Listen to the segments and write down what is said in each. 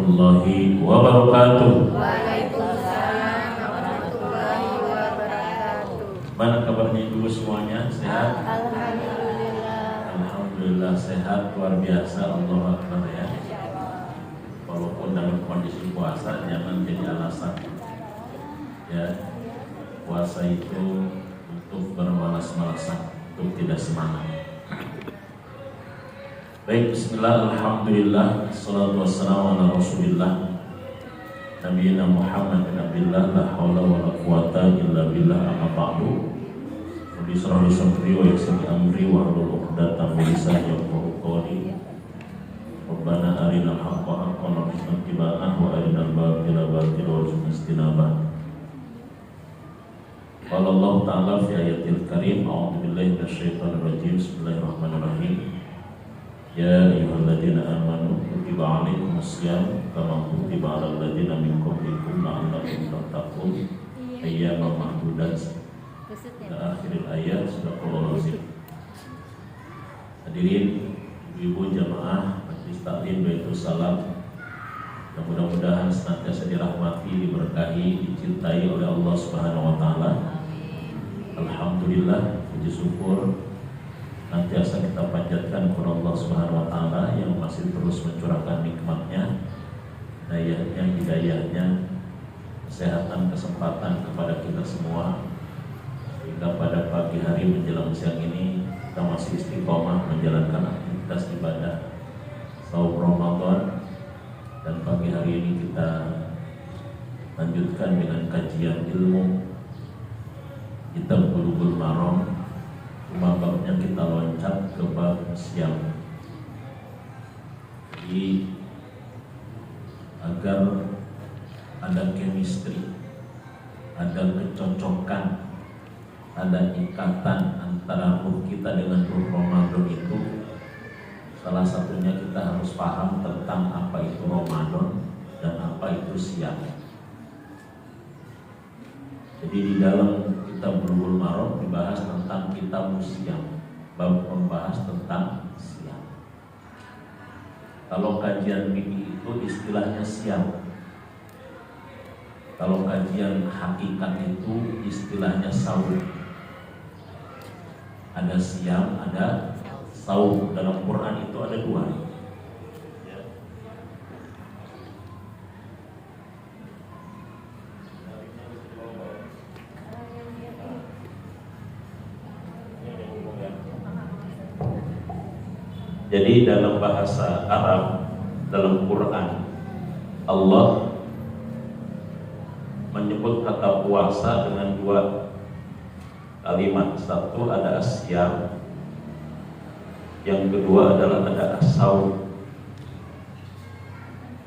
warahmatullahi wabarakatuh. Waalaikumsalam warahmatullahi wabarakatuh. Mana kabarnya ibu semuanya? Sehat? Alhamdulillah. Alhamdulillah sehat, luar biasa. Allah Akbar ya. Walaupun dalam kondisi puasa jangan jadi alasan ya. Puasa itu untuk bermalas-malasan, untuk tidak semangat. Baik, bismillah, alhamdulillah, salatu wassalamu ala rasulillah Nabiyina Muhammad bin Abdillah, la hawla wa la quwata illa billah, amma ba'du. Rabbi shrah li sadri wa yassir li amri wa hlul 'uqdatam min lisani yafqahu qawli. Rabbana arinal haqqa haqqan warzuqna ittiba'ah wa arinal batila batilan warzuqna ijtinabah. Qala Allah Ta'ala fi ayatil karim, a'udzu billahi minasyaitonir rajim. Bismillahirrahmanirrahim. Ya ayyuhalladzina amanu kutiba 'alaikumus-syiyam kama kutiba 'alal ladzina min qablikum la'allakum tattaqun ayyaman ma'dudat. Akhiril ayat, sadaqallahu azim. Hadirin ibu jamaah Majlis Taklim Baitul Salam, yang mudah-mudahan senantiasa dirahmati, diberkahi, dicintai oleh Allah Subhanahu wa taala. Alhamdulillah, puji syukur nantiasa kita panjatkan kepada Allah Subhanahu wa taala yang masih terus mencurahkan nikmat-Nya, hidayah-Nya, kesehatan, kesempatan kepada kita semua, hingga pada pagi hari menjelang siang ini kita masih istiqomah menjalankan aktivitas ibadah saum Ramadan, dan pagi hari ini kita lanjutkan dengan kajian ilmu Kitab Bulughul Maram. Babnya kita loncat ke bab siang. Jadi agar ada chemistry, ada kecocokan, ada ikatan antara ruh kita dengan ruh Ramadan itu, salah satunya kita harus paham tentang apa itu Ramadan dan apa itu siang. Jadi di dalam Kitab Bulughul Maram dibahas tentang kitab siang, bab membahas tentang siang. Kalau kajian fikih itu istilahnya siang. Kalau kajian hakikat itu istilahnya saum. Ada siang, ada saum. Dalam Quran itu ada dua. Jadi dalam bahasa Arab, dalam Quran, Allah menyebut kata puasa dengan dua kalimat. Satu ada asyam, yang kedua adalah ada as-saum.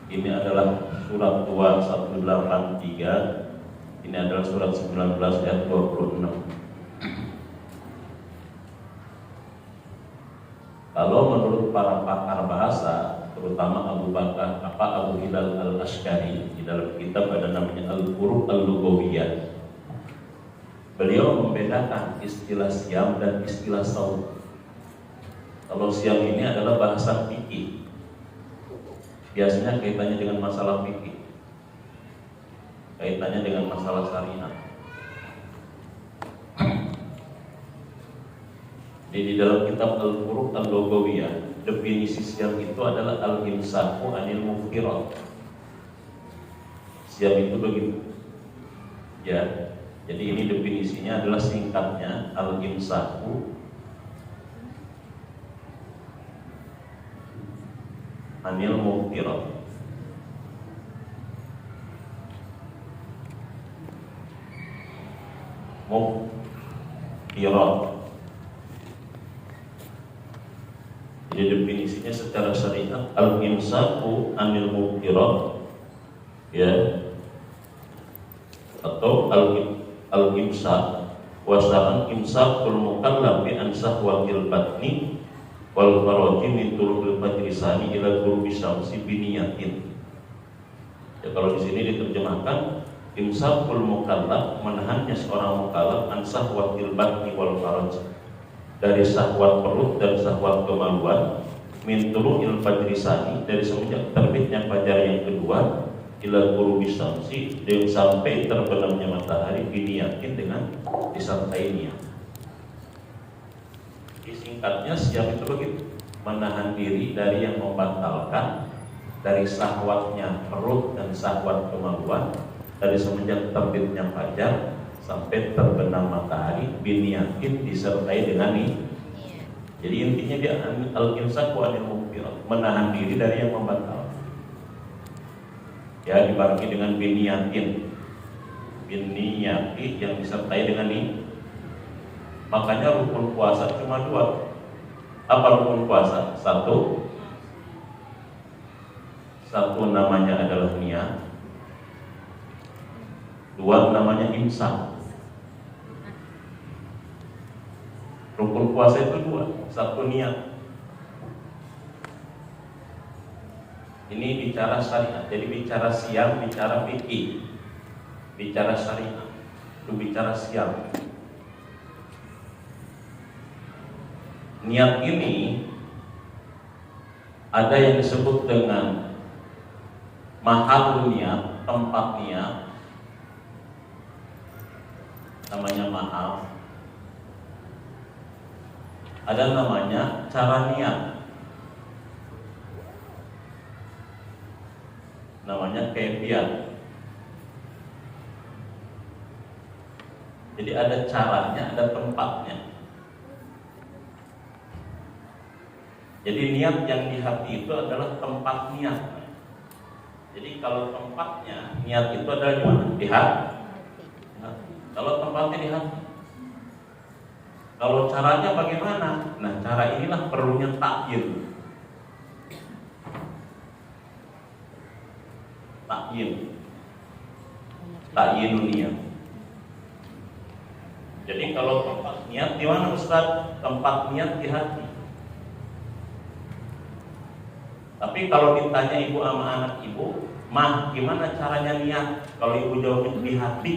Ini adalah surat 183, ini adalah surat 19 ayat 26. Kalau menurut para pakar bahasa, terutama Abu Hilal Al-Ashkari, di dalam kitab ada namanya Al-Furuq Al-Lughawiyah, beliau membedakan istilah siam dan istilah saum. Kalau siam ini adalah bahasa fikih, biasanya kaitannya dengan masalah fikih, kaitannya dengan masalah syariat. Jadi di dalam kitab Al-Furuq Al-Lughawiyah, definisi siam itu adalah al-imsaku anil muftirat. Siam itu begitu. Ya. Jadi ini definisinya adalah singkatnya al-imsaku anil muftirat. Muftirat. Jadi definisinya secara syariat al-imsaku anil muftirat, ya, atau al-imsak wasa'an imsakul mukallaf bi an sahwatil batni wal faraji min turul fajrisani ila ghurubi syamsi bi niyatin. Ya, kalau di sini diterjemahkan imsakul mukallaf, menahannya seorang mukallaf an sahwatil batni wal faraj, dari syahwat perut dan syahwat kemaluan, min tulu'il fajri tsani, dari semenjak terbitnya fajar yang kedua, ila ghurubi syamsi, dan sampai terbenamnya matahari, biniyatin dengan disertai niat. Singkatnya siam itu begitu, menahan diri dari yang membatalkan, dari syahwatnya perut dan syahwat kemaluan, dari semenjak terbitnya fajar sampai terbenam matahari, biniyatin disertai dengan niat. Jadi intinya dia al-imsaku anil muftirat, menahan diri dari yang membatalkan. Ya, dibarengi dengan biniyatin, biniyati yang disertai dengan niat. Makanya rukun puasa cuma 2. Apa rukun puasa? Satu namanya adalah niat. 2 namanya imsak. Rukun puasa itu 2. 1 niat. Ini bicara syariat. Jadi bicara siam, bicara fikih. Bicara syariat, itu bicara siam. Niat ini ada yang disebut dengan mahal niat, tempat niat, namanya mahal. Ada namanya cara niat, namanya kaifiat. Jadi ada caranya, ada tempatnya. Jadi niat yang di hati itu adalah tempat niat. Jadi kalau tempatnya niat itu adalah di mana? Di hati. Kalau tempatnya di hati. Kalau caranya bagaimana? Nah, cara inilah perlunya takyin. Takyinun niat. Jadi kalau tempat niat di mana, Ustaz? Tempat niat di hati. Tapi kalau ditanya ibu sama anak ibu, "Mah, gimana caranya niat?" Kalau ibu jawabnya di hati,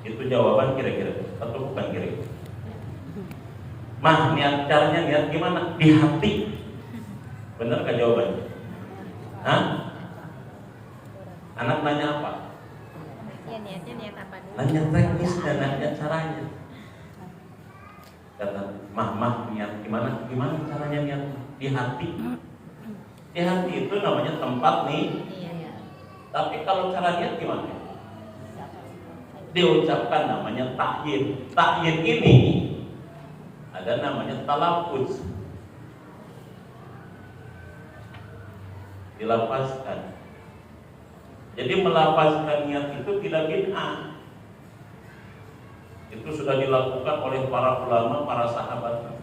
itu jawaban kira-kira atau bukan kira-kira? "Mah, caranya niat gimana?" Di hati. Benar gak jawabannya? Hah? Anak nanya apa? Ya, niatnya niat apa dulu? Nanya teknis dan nanya caranya. Kata, "Mah, niat gimana? Gimana caranya niat?" Di hati. Di hati itu namanya tempat nih. Iya. Tapi kalau cara niat gimana? Diucapkan, namanya takyin. Takyin ini ada namanya talaffuz. Dilafazkan. Jadi melafazkan niat itu tidak bid'ah. Itu sudah dilakukan oleh para ulama, para sahabat.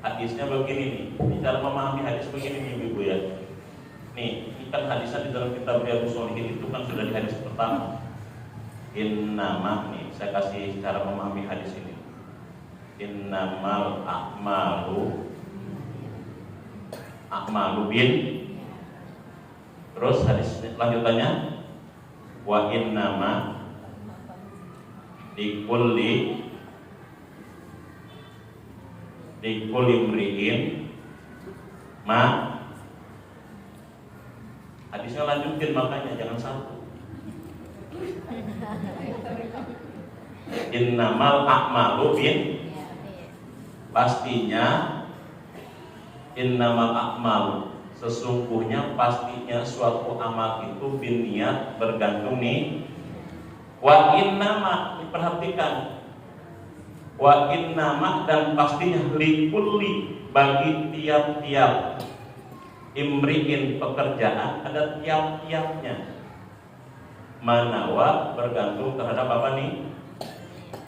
Hadisnya begini nih, cara memahami hadis begini nih ibu ya. Nih, ini kan hadisnya di dalam kitab Riyadhus Shalihin itu kan sudah di hadis pertama. Innama, nih saya kasih cara memahami hadis ini. Innamal a'malu bin. Terus hadis lanjutannya, wa innama likulli mri'in ma. Hadisnya lanjutin, makanya jangan satu. Innamal a'malu bin, pastinya innamal a'malu, sesungguhnya pastinya suatu amal itu bin niat, bergantung nih. Wa innama, diperhatikan, wa innama, dan pastinya likulli, bagi tiap-tiap imri'in, pekerjaan, ada tiap-tiapnya. Manawa, bergantung terhadap apa nih?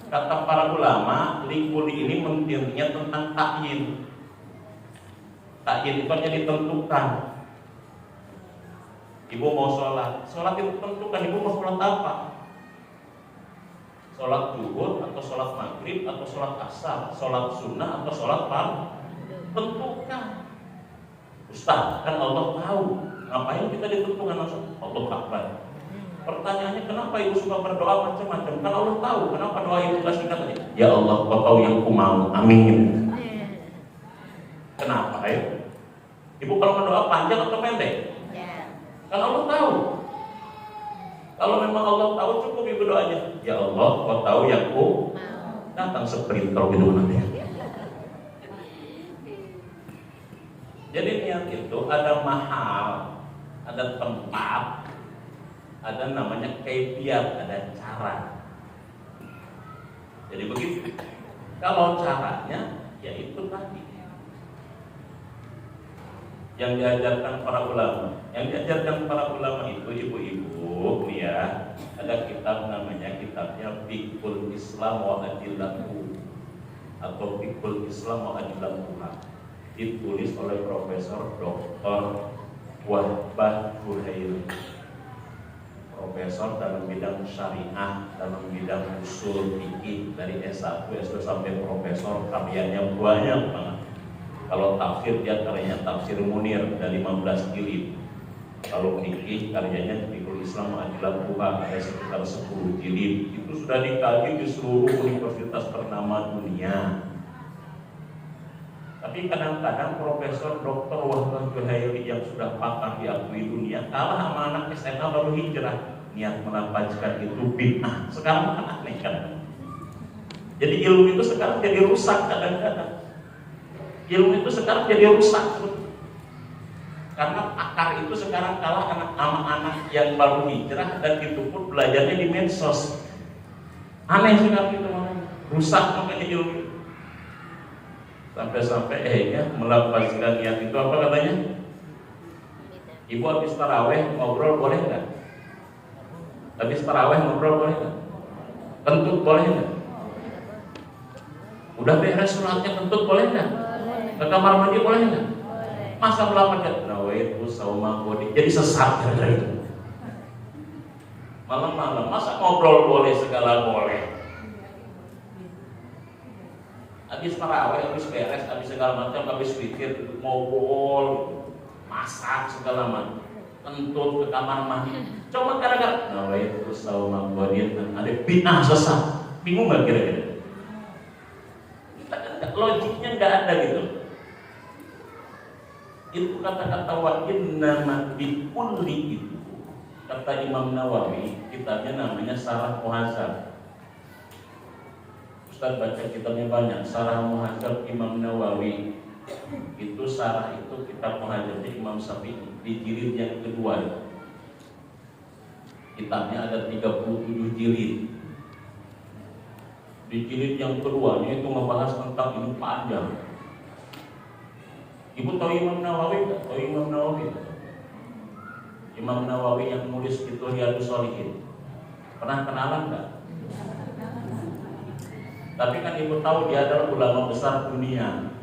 Kata para ulama, likulli ini mentirnya tentang takyin. Takyin itu hanya ditentukan. Ibu mau sholat itu tentukan, ibu mau sholat apa? Sholat zuhur atau sholat maghrib atau sholat asar, sholat sunnah atau sholat fardu, tentukan. Ustaz, kan Allah tahu, ngapain kita ditentukan langsung? Allah Akbar. Pertanyaannya, kenapa ibu suka berdoa macam-macam? Kan Allah tahu, kenapa doa itu gak singkat aja? Ya Allah, kau tahu yang ku mau, amin. Kenapa ya? Ibu kalau berdoa panjang atau pendek? Ya. Kalau Allah tahu. Kalau memang Allah tahu, cukup ibu doanya. Ya Allah, kau tahu yang ku datang sprinter gitu nanti. Jadi niat itu ada mahal, ada tempat, ada namanya kaifiat, ada cara. Jadi begitu. Kalau caranya, ya itu tadi yang diajarkan para ulama. Yang diajarkan para ulama itu ibu-ibu, nih ya, ada kitab namanya kitabnya Fiqhul Islam wa Adillahu atau Fiqhul Islam wa Adillahu, ditulis oleh Profesor Dr. Wahbah Zuhaili, profesor dalam bidang syariah, dalam bidang usul fikih dari S1, S2 sampai profesor, karyanya banyak banget. Kalau tafsir dia karyanya Tafsir Munir dari 15 jilid. Kalau fikih karyanya Fiqhul Islam Adillahu ada sekitar 10 jilid. Itu sudah dikaji di seluruh universitas ternama dunia. Tapi kadang-kadang Profesor Dr. Wahbah Zuhaili yang sudah pakar diakui dunia kalah sama anak SMA baru hijrah. Niat menapaskan itu bid'ah. Sekarang kan aneh kan. Jadi ilmu itu sekarang jadi rusak kadang-kadang. Ilmu itu sekarang jadi rusak. Karena akar itu sekarang kalah anak-anak yang baru hijrah, dan itu pun belajarnya di medsos. Aneh sekali itu, rusak makanya ilmu. Sampai-sampai akhirnya melapaskan niat itu apa katanya? Ibu habis taraweh ngobrol boleh nggak? Habis taraweh ngobrol boleh nggak? Kentut boleh nggak? Udah beres sholatnya kentut boleh nggak? Ke kamar mandi boleh nggak? Masa melapaskan? Nawaitu sauma qadi. Jadi sesat gara-gara itu. Malam-malam masa ngobrol boleh, segala boleh. Habis tarawih, habis beres, habis segala macam, habis pikir ngobrol, masak segala macam, kentut ke kamar mandi. Coba gara-gara nawaitu sauma qadi ada bid'ah sesat. Bingung nggak kira-kira? Kita kan logiknya nggak ada gitu. Itu kata-kata wa innama bikulli itu, kata Imam Nawawi, kitabnya namanya Syarah Muhadzab. Ustaz baca kitabnya banyak, Syarah Muhadzab Imam Nawawi. Itu syarah itu kitab Muhadzabnya Imam Syafi'i di jilid yang kedua. Kitabnya ada 37 jilid. Di jilid yang keduanya itu membahas tentang ini panjang. Ibu tahu Imam Nawawi nggak? Tahu Imam Nawawi? Imam Nawawi yang nulis itu Riyadhus Shalihin. Pernah kenalan nggak? Tapi kan ibu tahu dia adalah ulama besar dunia.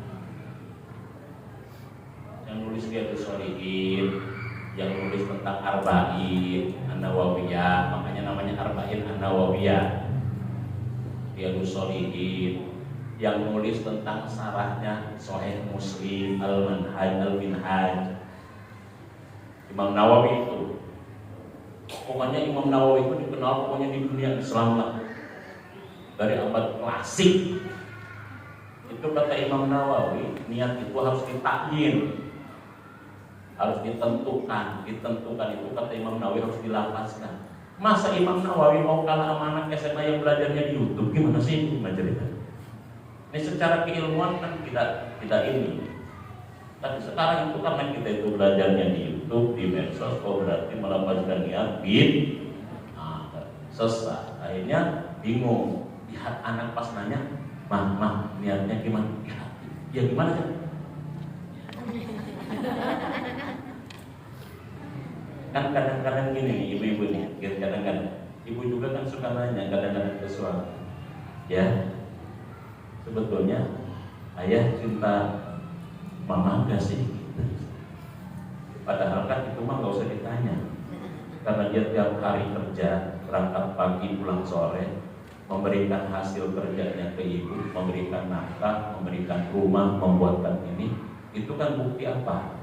Yang nulis Riyadhus Shalihin, yang nulis tentang Arba'in An-Nawawiyah, makanya namanya Arba'in An-Nawawiyah. Riyadhus Shalihin, yang nulis tentang sarahnya Sahih Muslim, Al-Manhaj, Al-Minhaj, Imam Nawawi itu. Pokoknya Imam Nawawi itu dikenal pokoknya di dunia Islam lah, dari abad klasik. Itu kata Imam Nawawi, niat itu harus ditakyin, harus ditentukan itu kata Imam Nawawi harus dilapaskan. Masa Imam Nawawi mau kalah sama anak SMA yang belajarnya di YouTube? Gimana sih ini ceritanya? Ini secara keilmuan kan tidak ini. Tapi sekarang itu karena kita itu belajarnya di YouTube, di medsos, berarti melapaskan niat sesat. Akhirnya bingung. Lihat anak pas nanya, mah niatnya gimana? Ya gimana sih? Kan kadang-kadang gini nih, ibu-ibu nih, kadang-kadang ibu juga kan suka nanya kadang-kadang ke suami, ya. Sebetulnya ayah cinta mama gak sih? Padahal kan itu mah gak usah ditanya, karena dia tiap hari kerja, berangkat pagi pulang sore, memberikan hasil kerjanya ke ibu, memberikan nafkah, memberikan rumah, membuatkan ini. Itu kan bukti apa?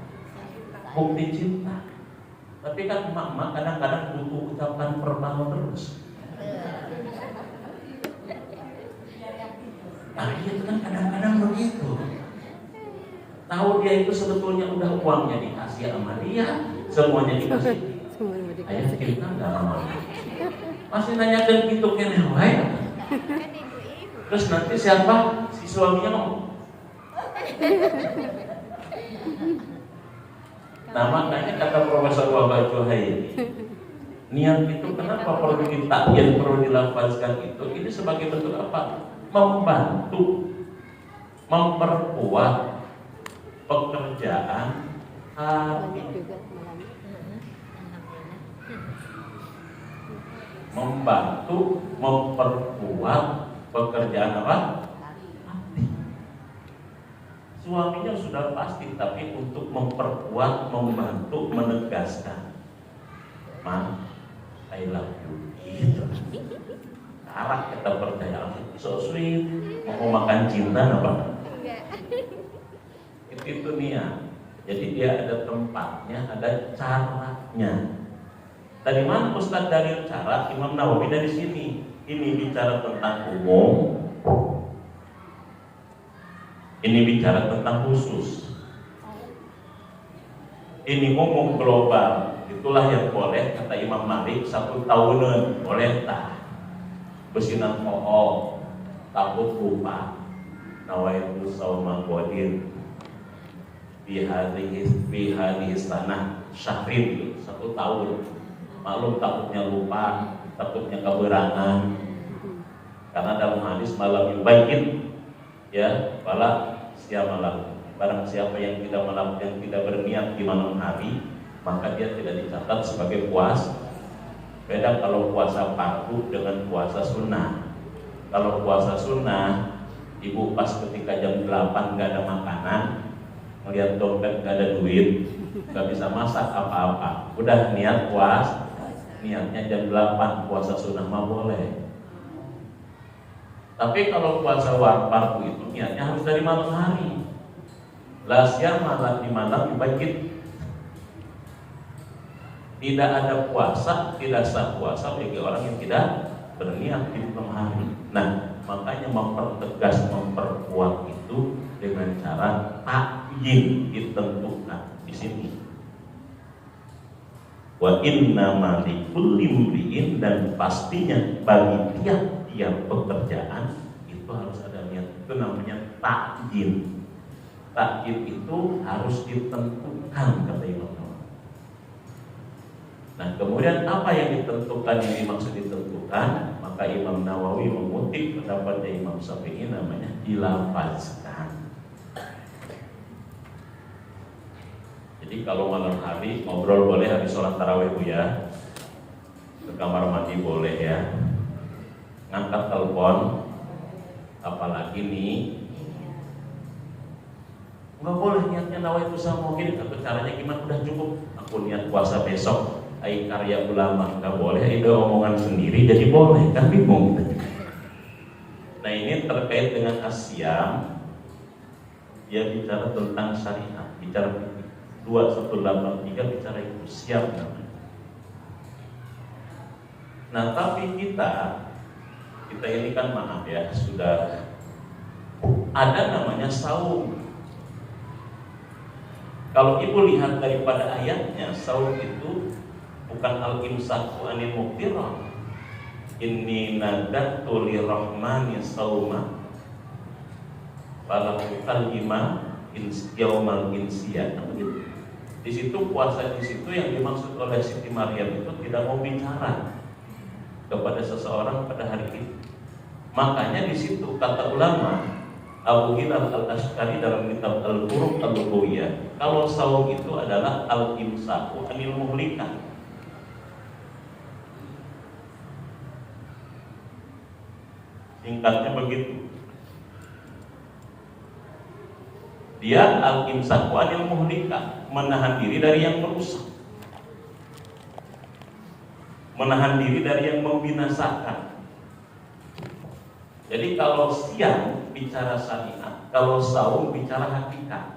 Bukti cinta. Tapi kan mama kadang-kadang butuh ucapan verbal terus. Nah itu kan kadang-kadang begitu. Tahu dia itu sebetulnya udah uangnya dikasih sama dia, semuanya dikasih. Ayah kita nggak mau. Masih nanyakan gitu kene wae. Terus nanti siapa? Si suaminya ngomong. Nah makanya kata Profesor Wahbah Juhaini, niat itu kenapa perlu ditakyin, perlu dilafazkan itu? Ini sebagai bentuk apa? Membantu, memperkuat pekerjaan hati. Membantu, memperkuat pekerjaan apa? Hati. Suaminya sudah pasti, tapi untuk memperkuat, membantu, menegaskan. Ma, I love you. Gitu. Arah kita percaya, so sweet. Mau makan cinta apa? Itu niat. Jadi dia ada tempatnya, ada caranya. Dari mana Ustaz dari cara? Imam Nawawi dari sini. Ini bicara tentang umum. Ini bicara tentang khusus. Ini umum global. Itulah yang boleh kata Imam Malik 1 tahunan boleh tak. Besinan poho takut lupa. Nawaitu sauma qadir fi hadhihi sanah syahrin 1 tahun. Maklum takutnya lupa, takutnya keberangan. Karena dalam hadis malam yubayyin ya, bala siamalah. Barang siapa yang tidak melakukan, tidak berniat di malam hari, maka dia tidak dicatat sebagai puasa. Beda kalau puasa fardu dengan puasa sunnah. Kalau puasa sunnah, ibu pas ketika jam 8 gak ada makanan, melihat dompet gak ada duit, gak bisa masak apa-apa, udah niat puasa, niatnya jam 8 puasa sunnah mah boleh. Tapi kalau puasa fardu itu niatnya harus dari malam hari. La siyama di malam dibagi. Tidak ada puasa, tidak sah puasa bagi orang yang tidak berniat di malam hari. Nah, makanya mempertegas, memperkuat itu dengan cara takyin ditentukan di sini. Wa inna likulli imri'in, dan pastinya bagi tiap-tiap pekerjaan itu harus ada niat. Itu namanya takyin. Takyin itu harus ditentukan kata Imam Nawawi. Nah kemudian apa yang ditentukan, yang dimaksud ditentukan? Maka Imam Nawawi mengutip pendapatnya Imam Syafi'i, namanya dilafazkan. Jadi kalau malam hari ngobrol boleh, habis sholat tarawih Bu ya, ke kamar mandi boleh ya, ngangkat telepon, apalagi nih nggak boleh niatnya nawaitu sama gini. Atau caranya gimana? Udah cukup, aku niat puasa besok, ai karya ulama. Nggak boleh, itu omongan sendiri jadi boleh, kan bingung. Nah ini terkait dengan asyam, dia bicara tentang syariat, bicara 2183 bicara itu siap namanya. Nah tapi kita ini kan maaf ya, sudah ada namanya saum. Kalau ibu lihat daripada ayatnya, saum itu bukan al-imsaku anil muftirah. Inni nadatu lirrahmani sauma fala ukallima yaumal insiyah. Di situ puasa, di situ yang dimaksud oleh Siti Maryam itu tidak mau bicara kepada seseorang pada hari itu. Makanya di situ kata ulama Abu Hilal Al-Ashqari dalam kitab Al-Furuq Al-Lughawiyah, kalau saum itu adalah al-imsaku anil muhlikat. Singkatnya begitu. Dia al-imsaku anil muhlikat, menahan diri dari yang merusak, menahan diri dari yang membinasakan. Jadi kalau siang bicara syariat, kalau saum bicara hakikat.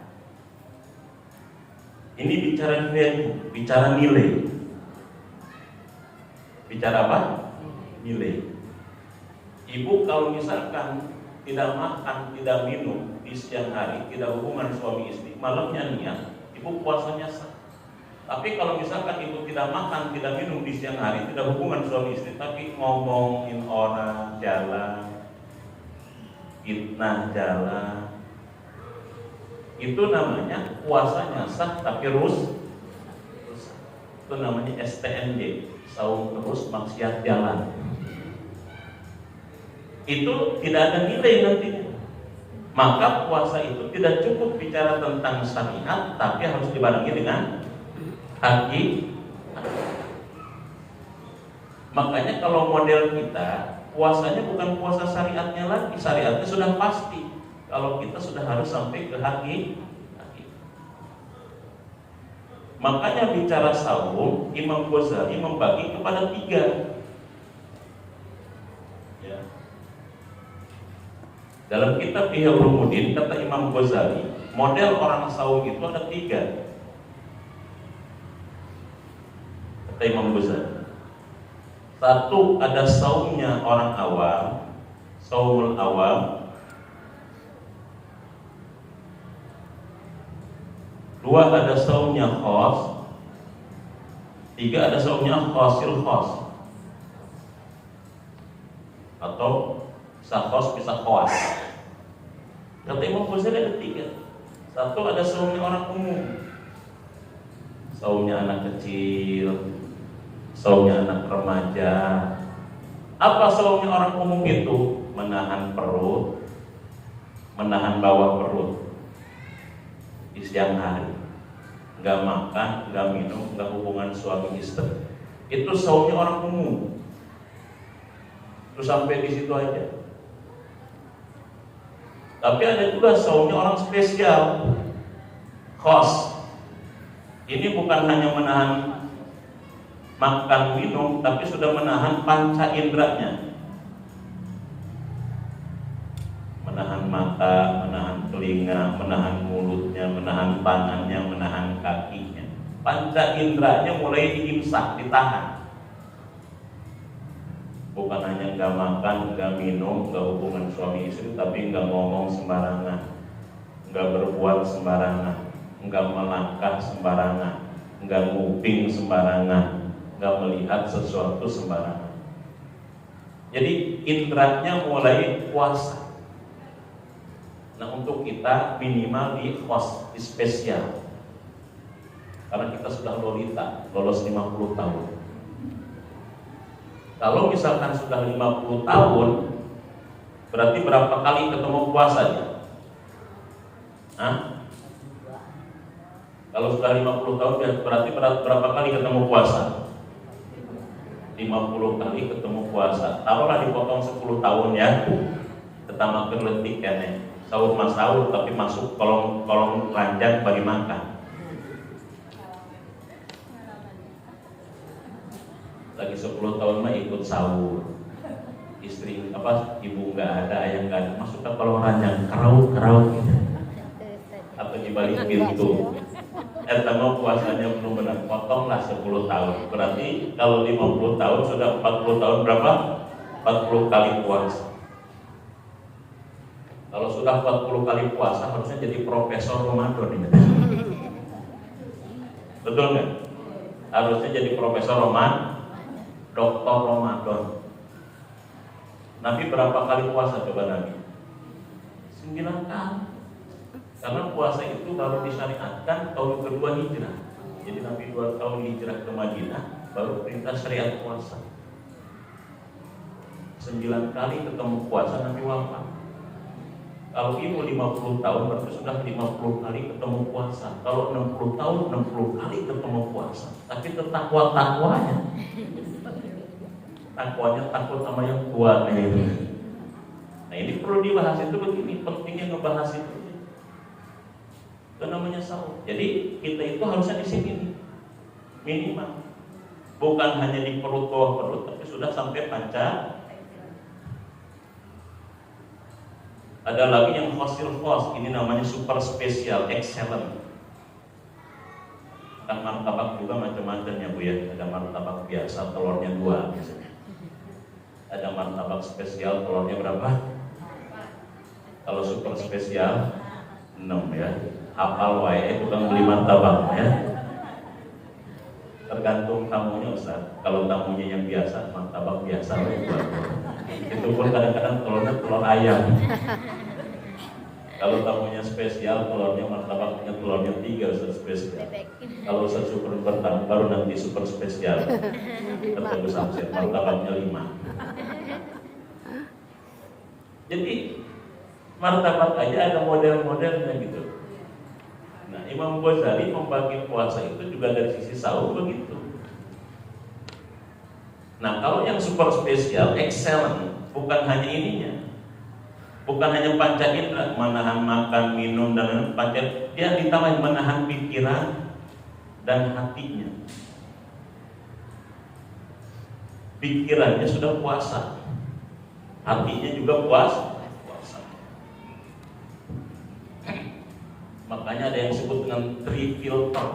Ini bicara nilai, bicara nilai. Bicara apa? Nilai. Ibu kalau misalkan tidak makan, tidak minum di di siang hari tidak hubungan suami istri, malamnya niat, ibu puasanya sah. Tapi kalau misalkan ibu tidak makan, tidak minum di siang hari, tidak hubungan suami istri, tapi ngomongin orang jalan, fitnah jalan, itu namanya puasanya sah tapi rusak. Itu namanya STNJ, saum terus maksiat jalan. Itu tidak ada nilai nantinya. Maka puasa itu tidak cukup bicara tentang syariat, tapi harus dibarengi dengan hakikat. Makanya kalau model kita, puasanya bukan puasa syariatnya lagi, syariatnya sudah pasti. Kalau kita sudah harus sampai ke hakikat. Makanya bicara saum, Imam Ghazali membagi kepada 3. Ya. Dalam kitab Ihya Ulumuddin kata Imam Ghazali, model orang saum itu ada 3. Kata Imam Ghazali, 1 ada saumnya orang awam, saumul awam. 2 ada saumnya khos. 3 ada saumnya khosil khos, atau bisa khos bisa khawas. Kata Imam Ghazali ada 3. 1 ada saumnya orang umum, saumnya anak kecil, saumnya anak remaja. Apa saumnya orang umum itu? Menahan perut, menahan bawah perut di siang hari, nggak makan, nggak minum, nggak hubungan suami istri. Itu saumnya orang umum. Terus sampai di situ aja. Tapi ada juga saumnya orang spesial, khos. Ini bukan hanya menahan makan minum, tapi sudah menahan panca inderanya. Menahan mata, menahan telinga, menahan mulutnya, menahan tangannya, menahan kakinya. Panca inderanya mulai diimsak, ditahan. Bukan hanya nggak makan, nggak minum, nggak hubungan suami istri, tapi nggak ngomong sembarangan, nggak berbuat sembarangan, nggak melangkah sembarangan, nggak nguping sembarangan, nggak melihat sesuatu sembarangan. Jadi inderanya mulai puasa. Nah, untuk kita minimal di khos, di spesial. Karena kita sudah lolita, lolos 50 tahun. Kalau misalkan sudah 50 tahun, berarti berapa kali ketemu puasanya? Hah? Kalau sudah 50 tahun, berarti berapa kali ketemu puasa? 50 kali ketemu puasa. Taruhlah dipotong 10 tahun ya. Pertama kerletik ya nih. Sahur mas sahur, tapi masuk kolong ranjang bagi makan. Lagi 10 tahun mah ikut sahur. Istri ibu nggak ada, ayah nggak ada, masuk ke kolong ranjang, kerau gitu. Atau di balik pintu. Etama puasanya belum benar, potonglah 10 tahun. Berarti kalau 50 tahun sudah 40 tahun berapa? 40 kali puasa. Kalau sudah 40 kali puasa harusnya jadi profesor Ramadan ini. Betul nggak? Harusnya jadi profesor Ramadan, doktor Ramadan. Nabi berapa kali puasa coba Nabi? 9 kali. Karena puasa itu baru disyariatkan tahun kedua hijrah. Jadi Nabi 2 tahun hijrah ke Madinah baru perintah syariat puasa. 9 kali ketemu puasa Nabi wafat. Kalau ibu 50 tahun berarti sudah 50 kali ketemu puasa. Kalau 60 tahun 60 kali ketemu puasa. Tapi takwanya takut sama yang tua kayak itu. Nah ini perlu dibahas, itu begini, pentingnya ngebahas itu. Itu namanya sahur. Jadi kita itu harusnya di sini nih, minimal. Bukan hanya di perut bawah perut, tapi sudah sampai panca. Ada lagi yang khosil khos, ini namanya super spesial, excellent. Kan martabak juga macam-macam ya Bu ya. Ada martabak biasa, telurnya 2 biasanya. Ada martabak spesial, telurnya berapa? Kalau super spesial 6 ya. Hafal wae tukang beli martabak ya. Tergantung tamunya Ustaz. Kalau tamunya yang biasa, martabak biasa wae. Itu pun kadang-kadang telurnya telur ayam. Kalau tamunya spesial, telurnya martabaknya telurnya 3 Ustaz spesial. Kalau Ustaz super bertamu baru nanti super spesial. Tertentu sampai martabaknya 5. Jadi martabak aja ada model-modelnya gitu. Nah, Imam Ghazali membagi puasa itu juga dari sisi sahur begitu. Nah, kalau yang super spesial, excellent, bukan hanya ininya, bukan hanya panca indera, menahan makan, minum dan lain-lain, panca, dia ditambah menahan pikiran dan hatinya. Pikirannya sudah puasa, hatinya juga puasa. Makanya ada yang disebut dengan 3 filter.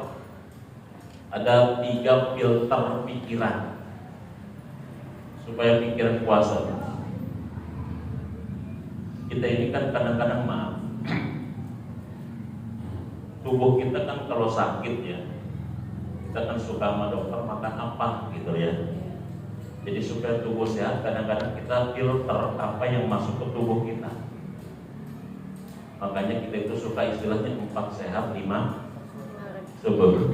Ada 3 filter pikiran supaya pikiran puasa. Kita ini kan kadang-kadang maaf, tubuh kita kan kalau sakit ya, kita kan suka sama dokter makan apa gitu ya. Jadi supaya tubuh sehat, kadang-kadang kita filter apa yang masuk ke tubuh kita. Makanya kita itu suka istilahnya 4 sehat 5 subur.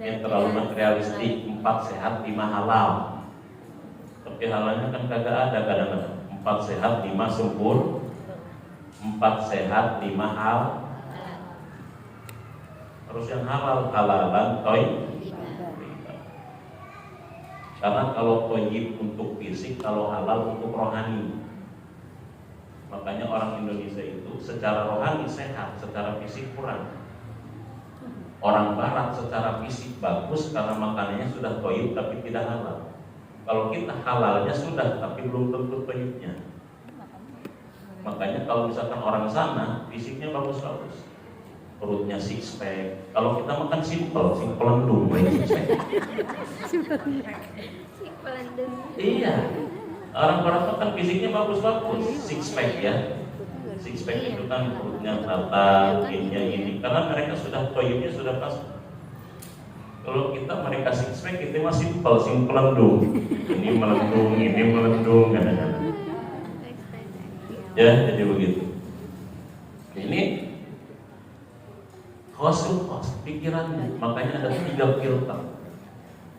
Yang terlalu materialistik, 4 sehat 5 halal. Tapi halalnya kan kagak ada kadang-kadang. 4 sehat 5 subur, 4 sehat 5 hal. Terus yang halal, halalan toy. Karena kalau toyib untuk fisik, kalau halal untuk rohani. Makanya orang Indonesia itu secara rohani sehat, secara fisik kurang. Orang Barat secara fisik bagus karena makanannya sudah toyib tapi tidak halal. Kalau kita halalnya sudah tapi belum tentu toyibnya. Makanya kalau misalkan orang sana fisiknya bagus-bagus, perutnya six pack. Kalau kita makan simple endung, six pack. Simple endung. Iya. Orang Barat kan fisiknya bagus-bagus, six pack ya. Six pack itu kan perutnya rata, ini karena mereka sudah toyibnya sudah pas. Kalau kita mereka six pack itu masih simple endung. Ini melendung kadang-kadang. Ya, jadi begitu. Ini khusus pikirannya, makanya ada 3 filter.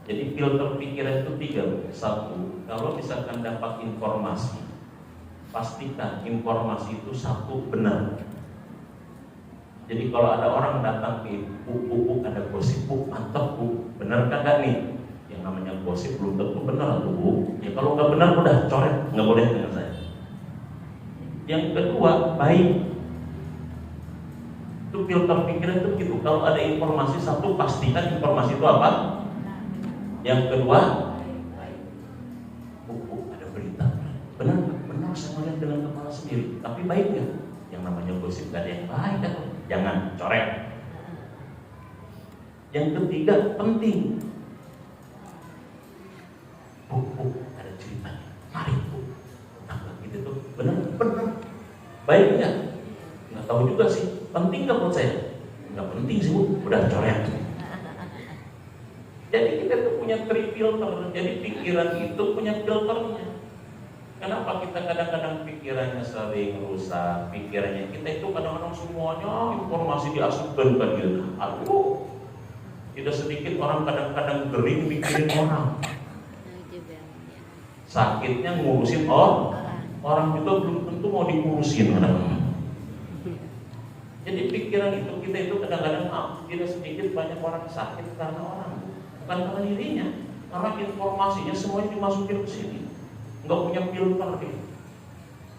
Jadi filter pikiran itu 3. 1, kalau misalkan dapat informasi, pastikan informasi itu 1 benar. Jadi kalau ada orang datang ke Bu, ada gosip, Bu, mantap Bu, benar kagak nih? Yang namanya gosip belum tentu benar tuh Bu. Ya kalau nggak benar udah coret, nggak boleh dengar saya. Yang kedua, baik. Itu filter pikiran itu gitu. Kalau ada informasi 1, pastikan informasi itu apa? Yang kedua, ada berita. Benar saya melihat dengan kepala sendiri. Tapi baik nggak? Yang namanya gosip gak ada yang baik kan? Jangan coret. Yang ketiga, penting. Bu, ada ceritanya. Mari Bu, tanggal gitu tuh. Benar. Baik nggak? Nggak tahu juga sih. Penting nggak buat saya? Nggak penting sih Bu. Udah coret. Jadi kita tuh punya 3 filter. Jadi pikiran itu punya filternya. Kenapa kita kadang-kadang pikirannya sering rusak? Pikirannya kita itu kadang-kadang semuanya informasi diasupkan ke dia. Aduh, tidak sedikit orang kadang-kadang gering mikirin orang. Sakitnya ngurusin orang juga belum tentu mau diurusin kadang-kadang. Jadi pikiran itu kita itu kadang-kadang tidak sedikit banyak orang sakit karena orang. Bukan karena dirinya, karena informasinya semuanya dimasukin ke sini, nggak punya filter dia.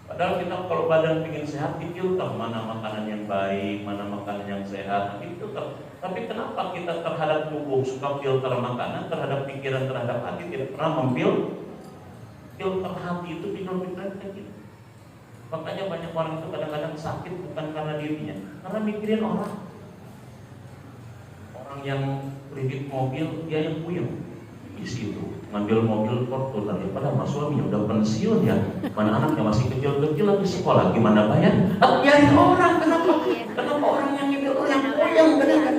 Padahal kita kalau badan ingin sehat, difilter mana makanan yang baik, mana makanan yang sehat, difilter. Tapi kenapa kita terhadap tubuh suka filter makanan, terhadap pikiran, terhadap hati tidak pernah filter hati itu pikiran kayak gitu. Makanya banyak orang itu kadang-kadang sakit bukan karena dirinya, karena mikirin orang. Orang yang kredit mobil dia yang puyeng. di situ ngambil mobil Fortuner ya, padahal mas suaminya udah pensiun ya, mana anaknya masih kecil-kecil lagi sekolah, gimana bayar? Biarin orang, kenapa orang yang ngambil orang yang benar?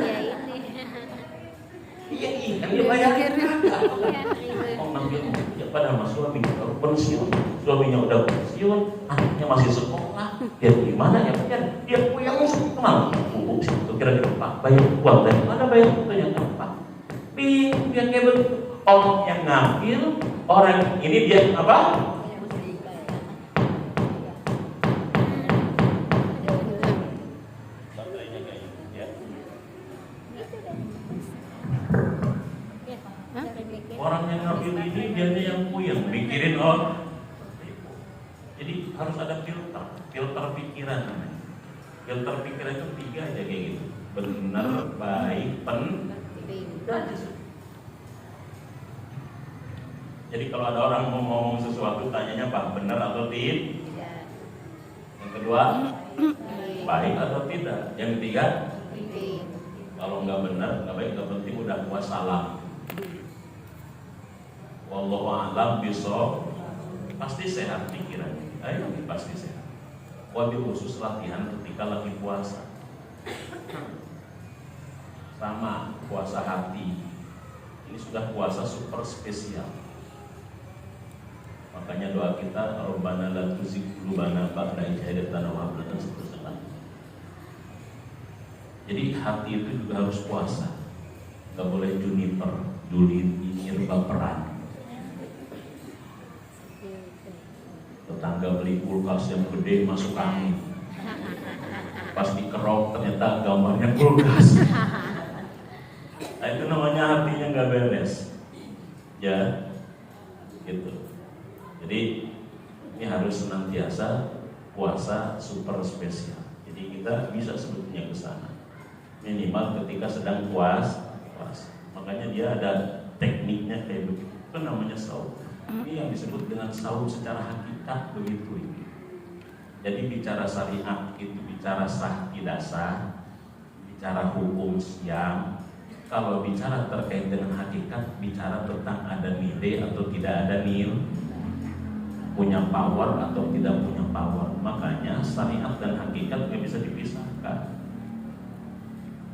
Iya, kan dia bayarin kagak. Oh ngambil mobil ya, padahal mas suaminya baru pensiun, suaminya udah pensiun, anaknya masih sekolah, dia gimana ya bayar? Dia yang kemana? Bubuk situ kira-kira Pak, bayar uang dari mana bayar fotonya Pak? Bingung dia kayak begitu. Orang yang ngambil, orang ini dia apa? Orang yang ngambil ini dia yang puyeng, mikirin jadi harus ada filter pikiran. Filter pikiran itu 3 aja kayak gitu. Benar, baik, jadi kalau ada orang mau ngomong sesuatu, tanyanya Pak, benar atau tidak? Yang kedua, baik atau tidak? Yang ketiga, kalau nggak benar, nggak baik, nggak penting, udah wassalam. Wallahu a'lam bishawab. Pasti sehat pikirannya. Ayo, pasti sehat. Wabil khusus latihan ketika lagi puasa. Sama puasa hati. Ini sudah puasa super spesial. Makanya doa kita Rabbana la tuzigh qulubana ba'da idh hadaytana wa hab lana min ladunka rahmah. Jadi hati itu juga harus puasa. Gak boleh juniper, nyinyir, baperan. Tetangga beli kulkas yang gede masuk angin. Pas dikerok ternyata gambarnya kulkas. Nah, itu namanya hatinya gak beres. Ya, gitu. Jadi ini harus senantiasa puasa super spesial. Jadi kita bisa sebetulnya ke sana. Minimal ketika sedang puasa. Makanya dia ada tekniknya kayak begitu. Itu namanya saum. Ini yang disebut dengan saum secara hakikat begitu ini. Jadi bicara syariat itu bicara sah tidak sah, bicara hukum siam. Kalau bicara terkait dengan hakikat, bicara tentang ada nilai atau tidak ada nilai, punya power atau tidak punya power. Makanya syariat dan hakikat tidak bisa dipisahkan.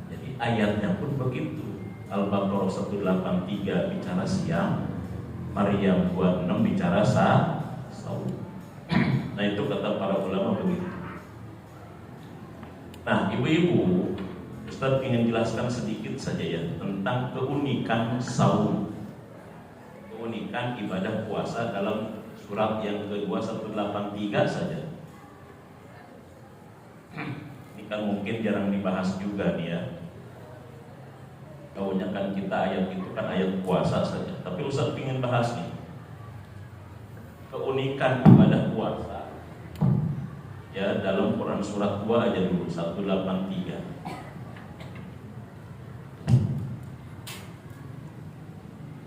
Jadi ayatnya pun begitu. Al-Baqarah 183 bicara siang, Maryam 26 bicara saum. Nah itu kata para ulama begitu. Nah ibu-ibu, Ustaz ingin jelaskan sedikit saja ya tentang keunikan saum, keunikan ibadah puasa dalam surat yang kedua 183 saja. Ini kan mungkin jarang dibahas juga nih ya. Tahunya kan kita ayat itu kan ayat puasa saja. Tapi Ustaz ingin bahas nih keunikan ibadah puasa ya dalam Quran surat 2 aja dulu 183.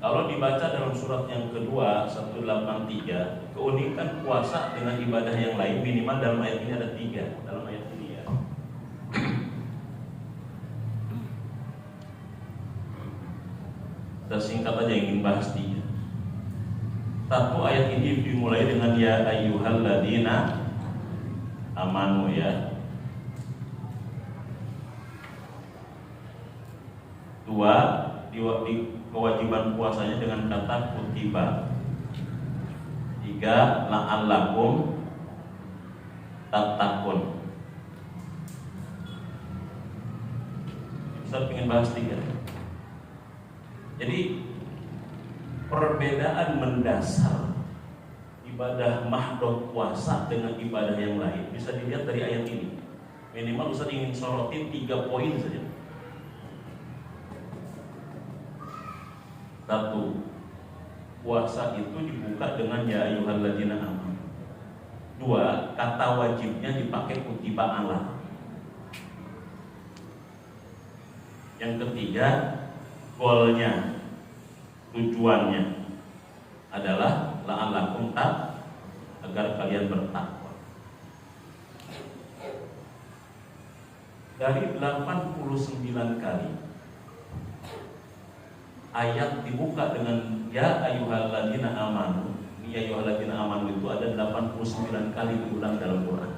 Kalau dibaca dalam surat yang kedua 183, keunikan puasa dengan ibadah yang lain minimal dalam ayat ini ada 3 dalam ayat ini ya. Kita singkat aja ingin bahas 3. Satu, ayat ini dimulai dengan ya ayyuhalladzina amanu ya. 2, di kewajiban puasanya dengan kata kutiba. 3, la'allakum tattaqun. Saya ingin bahas 3. Jadi perbedaan mendasar ibadah mahdhah puasa dengan ibadah yang lain bisa dilihat dari ayat ini. Minimal Ustaz ingin sorotin 3 poin saja. 1, puasa itu dibuka dengan ya ayyuhalladzina amanu. 2, kata wajibnya dipakai kutiba Allah. Yang ketiga, goalnya, tujuannya adalah la'allakum agar kalian bertakwa. Dari 89 kali ayat dibuka dengan ya ayyuhalladzina amanu. Ya ayyuhalladzina amanu itu ada 89 kali diulang dalam Quran.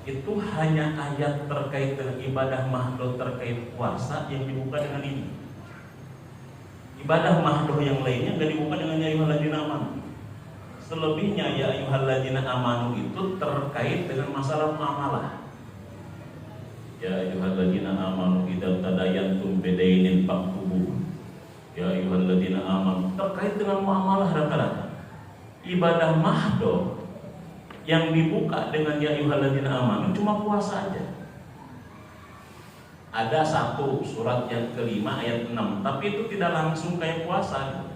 Itu hanya ayat terkait dengan ibadah mahdoh terkait puasa yang dibuka dengan ini. Ibadah mahdoh yang lainnya nggak dibuka dengan ya ayyuhalladzina amanu. Selebihnya ya ayyuhalladzina amanu itu terkait dengan masalah muamalah. Ya ayyuhalladzina amanu idza tadayantum bidainin faktubu. Ya ayyuhalladzina amanu terkait dengan muamalah rata-rata. Ibadah mahdoh yang dibuka dengan ya ayyuhalladzina amanu cuma puasa aja. Ada satu surat yang kelima ayat 6, tapi itu tidak langsung kayak puasa.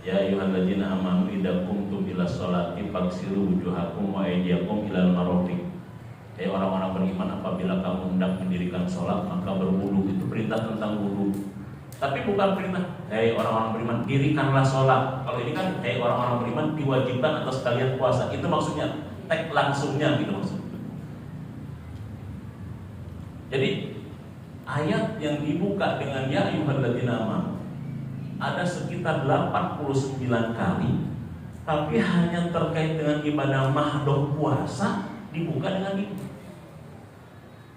Ya ayyuhalladzina amanu idza qumtum ila sholati faghsilu wujuhakum wa aydiyakum ilal marafiq. Hai orang-orang beriman, apabila kamu hendak mendirikan sholat maka berwudu. Itu perintah tentang wudu. Tapi bukan perintah hai orang-orang beriman dirikanlah sholat. Kalau ini kan hai orang-orang beriman diwajibkan atas kalian puasa. Itu maksudnya teks langsungnya gitu maksudnya. Jadi ayat yang dibuka dengan ya ayyuhalladzina amanu ada sekitar 89 kali, tapi hanya terkait dengan ibadah mahdoh puasa dibuka dengan itu.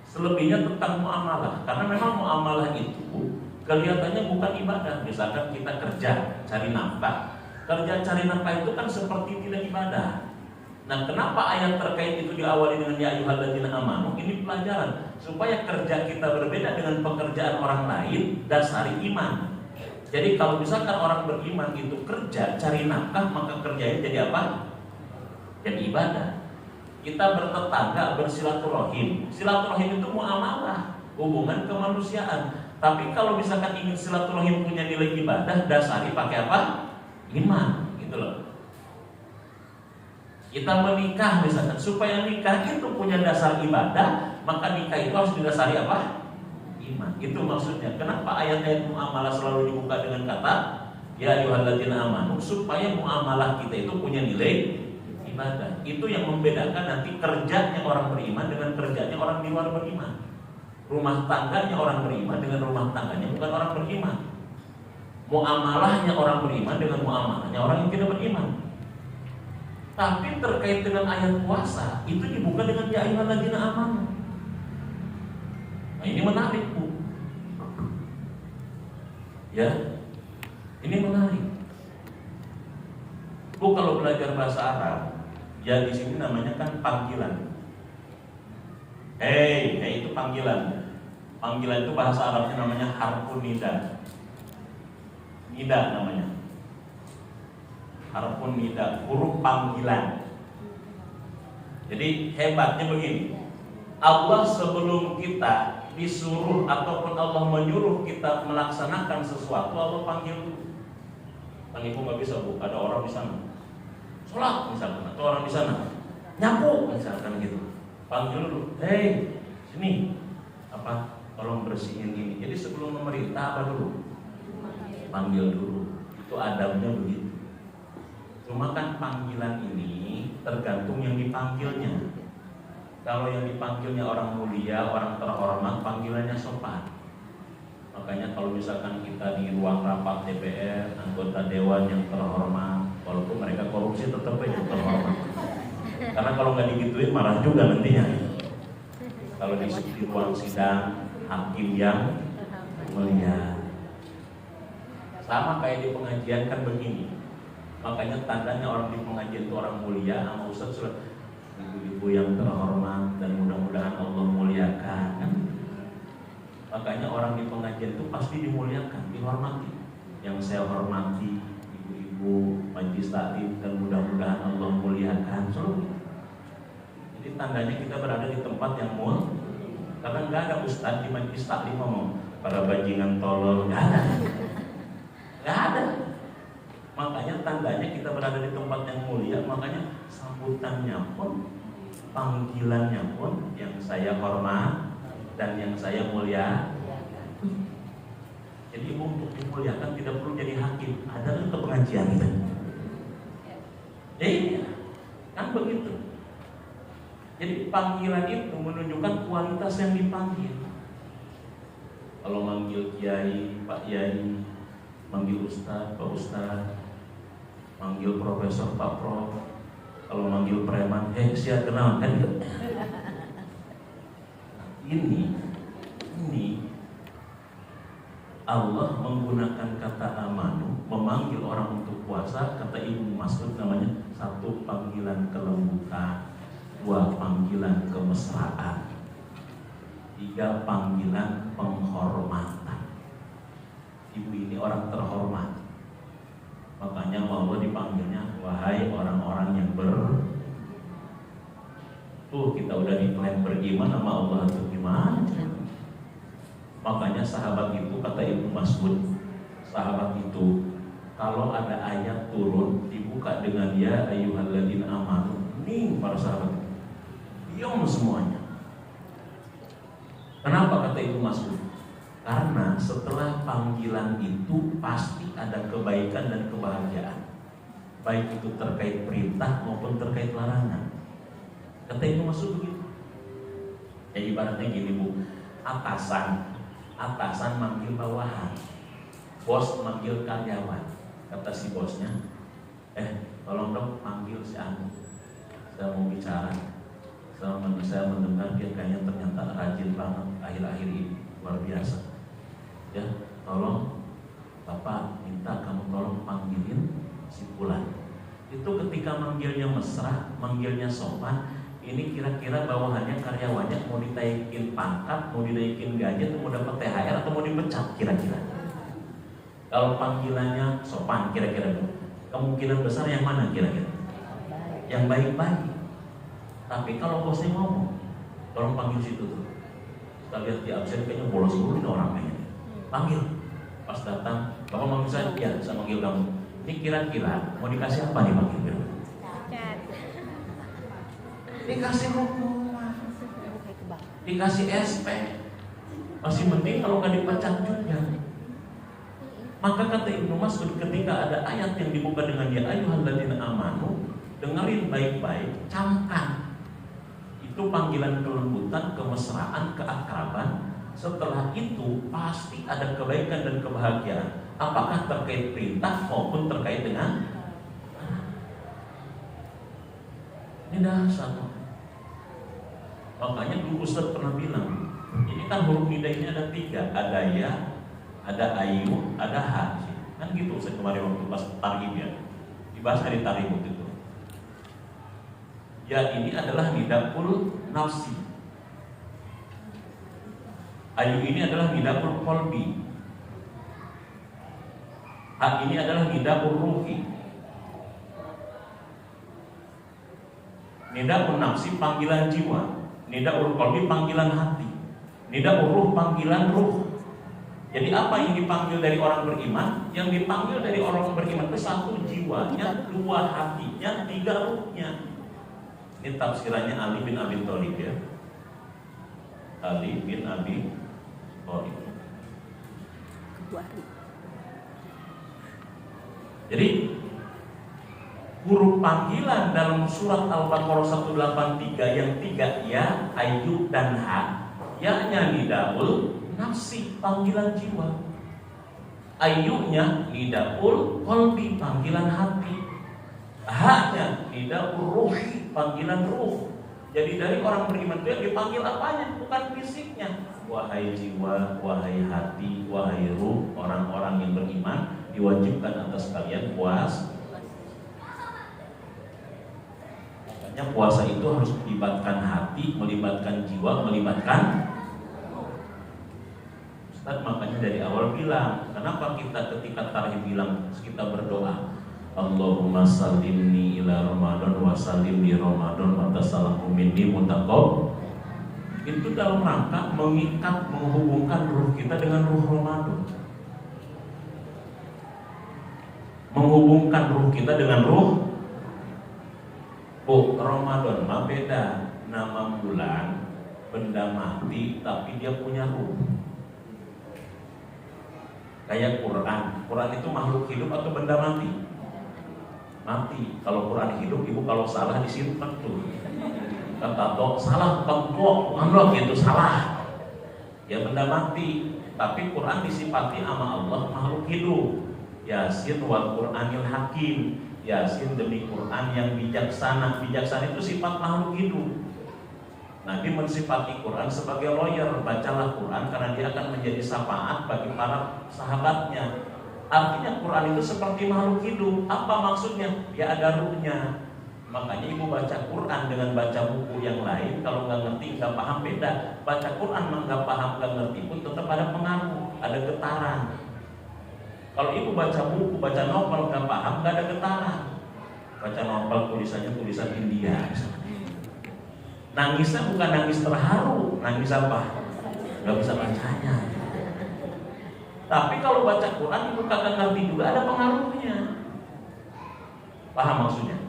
Selebihnya tentang muamalah, karena memang muamalah itu kelihatannya bukan ibadah. Misalkan kita kerja cari nafkah, kerja cari nafkah itu kan seperti tidak ibadah. Nah, kenapa ayat terkait itu diawali dengan ya ayyuhalladzina amanu? Ini pelajaran supaya kerja kita berbeda dengan pekerjaan orang lain, dasari iman. Jadi kalau misalkan orang beriman itu kerja cari nafkah, maka kerjanya jadi apa? Jadi ibadah. Kita bertetangga, bersilaturahim. Silaturahim itu muamalah, hubungan kemanusiaan. Tapi kalau misalkan ingin silaturahim punya nilai ibadah, dasari pakai apa? Iman, gitu loh. Kita menikah misalkan, supaya nikah itu punya dasar ibadah, maka nikah itu harus didasari apa? Iman. Itu maksudnya. Kenapa ayat-ayat muamalah selalu dibuka dengan kata ya ayyuhalladzina amanu? Supaya muamalah kita itu punya nilai ibadah. Itu yang membedakan nanti kerjanya orang beriman dengan kerjanya orang di luar beriman. Rumah tangganya orang beriman dengan rumah tangganya bukan orang beriman. Muamalahnya orang beriman dengan muamalahnya orang yang tidak beriman. Tapi terkait dengan ayat puasa itu dibuka dengan ya ayyuhalladzina amanu. Nah, ini menarik, Bu. Ya. Ini menarik. Bu kalau belajar bahasa Arab, ya di sini namanya kan panggilan. Hey itu panggilan. Panggilan itu bahasa Arabnya namanya harfun nida. Nida namanya. Harfun nida, huruf panggilan. Jadi hebatnya begini. Allah sebelum kita disuruh ataupun Allah menyuruh kita melaksanakan sesuatu, Allah panggil dulu. Kan ibu nggak bisa, Bu, ada orang di sana sholat misalkan, atau orang di sana nyapu misalkan gitu, panggil dulu, hei sini apa, tolong bersihin ini. Jadi sebelum memerintah apa dulu? Panggil dulu. Itu adabnya begitu. Cuma kan panggilan ini tergantung yang dipanggilnya. Kalau yang dipanggilnya orang mulia, orang terhormat, panggilannya sopan. Makanya kalau misalkan kita di ruang rapat DPR, anggota dewan yang terhormat, walaupun mereka korupsi tetap aja terhormat. Karena kalau nggak digituin marah juga nantinya. Kalau di ruang sidang, hakim yang mulia. Sama kayak di pengajian kan begini. Makanya tandanya orang di pengajian itu orang mulia, sama ustaz sudah ibu-ibu yang terhormat dan mudah-mudahan Allah muliakan kan? Makanya orang di pengajian itu pasti dimuliakan, dihormati. Yang saya hormati ibu-ibu majelis taklim dan mudah-mudahan Allah muliakan selalu. Jadi tandanya kita berada di tempat yang mulia. Karena nggak ada ustaz di majelis taklim ngomong para bajingan tolol, nggak ada. Nggak ada. Makanya tandanya kita berada di tempat yang mulia. Makanya sambutannya pun, panggilannya pun yang saya hormat dan yang saya mulia. Jadi untuk dimuliakan tidak perlu jadi hakim, ada ke pengajian itu. Iya, kan begitu. Jadi panggilan itu menunjukkan kualitas yang dipanggil. Kalau Kalau manggil kiai, Pak Yai, manggil ustaz, Pak Ustaz, manggil profesor, Pak Prof. Kalau manggil preman, siap kenal kan gitu. Ini Allah menggunakan kata amanu memanggil orang untuk puasa. Kata Ibnu Mas'ud namanya satu panggilan kelembutan, dua panggilan kemesraan, tiga panggilan penghormatan. Ibu ini orang terhormat, makanya Allah dipanggilnya wahai orang-orang yang kita udah diklaim beriman sama Allah tuh gimana? Makanya sahabat itu, kata Ibnu Mas'ud, sahabat itu kalau ada ayat turun dibuka dengan ya ayyuhalladzina amanu, nih para sahabat diam semuanya. Kenapa kata Ibnu Mas'ud? Karena setelah panggilan itu pasti ada kebaikan dan kebahagiaan, baik itu terkait perintah maupun terkait larangan. Kata Ibnu Mas'ud begitu. Ya ibaratnya gini Bu, atasan manggil bawahan, bos manggil karyawan. Kata si bosnya, tolong dong panggil si Anu, saya mau bicara. Saya mendengar dia kayaknya ternyata rajin banget akhir-akhir ini, luar biasa. Ya, tolong Bapak minta kamu tolong panggilin si Fulan. Itu ketika manggilnya mesra, manggilnya sopan. Ini kira-kira bawahannya, karyawannya mau ditaikin pangkat, mau dinaikin gaji, atau mau dapat THR, atau mau dipecat kira-kira. Kalau panggilannya sopan kira-kira, kemungkinan besar yang mana kira-kira? Yang baik-baik. Tapi kalau bosnya ngomong, tolong panggil situ tuh. Kita lihat di absen kayaknya bolos dulu ini orang kayaknya. Panggil. Pas datang, Bapak manggil saya, ya saya manggil kamu. Ini kira-kira mau dikasih apa nih panggil? Dikasih hukuman, dikasih SP, masih mending kalau nggak dipecat juga. Maka kata Ibnu Mas'ud, ketika ada ayat yang dibuka dengan ya ayyuhalladzina amanu, dengerin baik-baik, camkan. Itu panggilan kelembutan, kemesraan, keakraban. Setelah itu pasti ada kebaikan dan kebahagiaan, apakah terkait perintah maupun terkait dengan ini dasar. Makanya dulu Ustaz pernah bilang, ini kan huruf nida ini ada 3, ada ya, ada ayu, ada ha. Kan gitu Ustaz kemarin waktu pas tarhib ya, dibahas hari tarhib itu. Ya ini adalah nidakul nafsi, ayu ini adalah nidakul qalbi, ha ini adalah nidakul ruhi. Nidakul nafsi panggilan jiwa, nidakul qalbi panggilan hati, nidakul ruh panggilan ruh. Jadi apa yang dipanggil dari orang beriman? Yang dipanggil dari orang beriman itu 1 jiwanya, 2 hatinya, 3 ruhnya. Ini tafsirannya Ali bin Abi Thalib ya. Ali bin Abi Thalib. Jadi huruf panggilan dalam surat Al-Baqarah 183 yang 3 ya, ayu dan ha. Ya-nya nidaul nafsi, panggilan jiwa. Ayunya nidaul qalbi, panggilan hati. Ha-nya nidaul ruhi, panggilan ruh. Jadi dari orang beriman itu yang dipanggil apanya? Bukan fisiknya. Wahai jiwa, wahai hati, wahai ruh, orang-orang yang beriman diwajibkan atas kalian puasa. Puasa itu harus melibatkan hati, melibatkan jiwa, melibatkan Ustaz. Makanya dari awal bilang, kenapa kita ketika tarhib bilang kita berdoa Allahumma sallimni ila Ramadan wa sallim li Ramadan wa tasallamu minni mutaqab. Itu dalam rangka mengikat, menghubungkan ruh kita dengan ruh Ramadan, menghubungkan ruh kita dengan ruh Ramadan. Mah beda, nama bulan, benda mati tapi dia punya ruh. Kayak Quran itu makhluk hidup atau benda mati? Mati. Kalau Quran hidup, ibu kalau salah disimpan tuh. Kata dok salah, bukan dok gitu, salah. Ya benda mati. Tapi Quran disifati sama Allah makhluk hidup. Yasin wal Qur'anil Hakim. Yasin demi Quran yang bijaksana. Bijaksana itu sifat makhluk hidup. Nabi mensifati Quran sebagai lawyer. Bacalah Quran karena dia akan menjadi syafaat bagi para sahabatnya. Artinya Quran itu seperti makhluk hidup. Apa maksudnya? Dia ada ruhnya. Makanya ibu baca Quran dengan baca buku yang lain, kalau nggak ngerti, nggak paham, beda. Baca Quran nggak paham, nggak ngerti pun tetap ada pengaruh, ada getaran. Kalau ibu baca buku, baca novel nggak paham, nggak ada getaran. Baca novel tulisannya tulisan India. Nangisnya bukan nangis terharu, nangis apa? Nggak bisa bacanya. Tapi kalau baca Quran ibu kagak ngerti juga ada pengaruhnya. Paham maksudnya?